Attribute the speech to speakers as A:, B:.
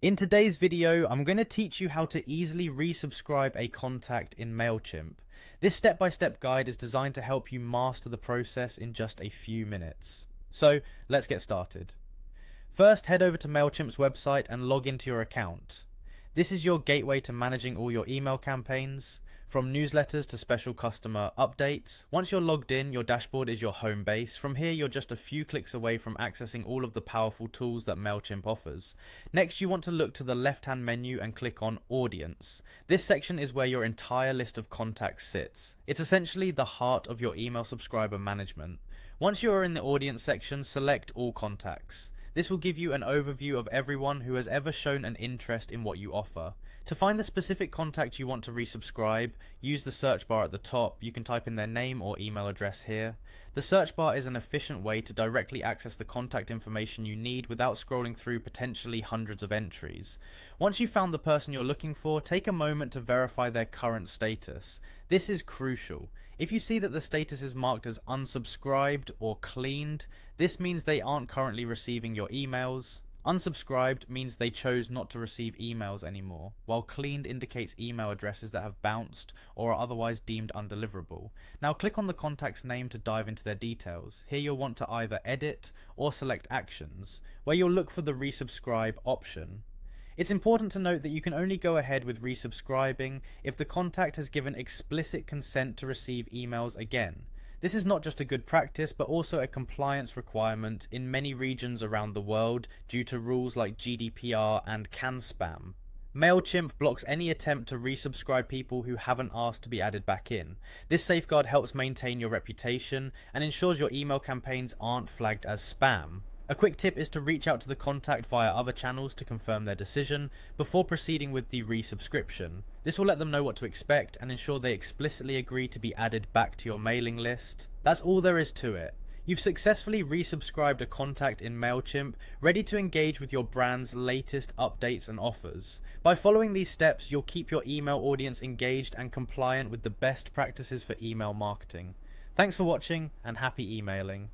A: In today's video, I'm going to teach you how to easily resubscribe a contact in Mailchimp. This step-by-step guide is designed to help you master the process in just a few minutes. So, let's get started. First, head over to Mailchimp's website and log into your account. This is your gateway to managing all your email campaigns, from newsletters to special customer updates. Once you're logged in, your dashboard is your home base. From here, you're just a few clicks away from accessing all of the powerful tools that Mailchimp offers. Next, you want to look to the left-hand menu and click on Audience. This section is where your entire list of contacts sits. It's essentially the heart of your email subscriber management. Once you are in the Audience section, select All Contacts. This will give you an overview of everyone who has ever shown an interest in what you offer. To find the specific contact you want to resubscribe, use the search bar at the top. You can type in their name or email address here. The search bar is an efficient way to directly access the contact information you need without scrolling through potentially hundreds of entries. Once you've found the person you're looking for, take a moment to verify their current status. This is crucial. If you see that the status is marked as unsubscribed or cleaned, this means they aren't currently receiving your emails. Unsubscribed means they chose not to receive emails anymore, while cleaned indicates email addresses that have bounced or are otherwise deemed undeliverable. Now click on the contact's name to dive into their details. Here you'll want to either edit or select actions, where you'll look for the resubscribe option. It's important to note that you can only go ahead with resubscribing if the contact has given explicit consent to receive emails again. This is not just a good practice, but also a compliance requirement in many regions around the world due to rules like GDPR and CAN spam. Mailchimp blocks any attempt to resubscribe people who haven't asked to be added back in. This safeguard helps maintain your reputation and ensures your email campaigns aren't flagged as spam. A quick tip is to reach out to the contact via other channels to confirm their decision before proceeding with the resubscription. This will let them know what to expect and ensure they explicitly agree to be added back to your mailing list. That's all there is to it. You've successfully resubscribed a contact in Mailchimp, ready to engage with your brand's latest updates and offers. By following these steps, you'll keep your email audience engaged and compliant with the best practices for email marketing. Thanks for watching and happy emailing.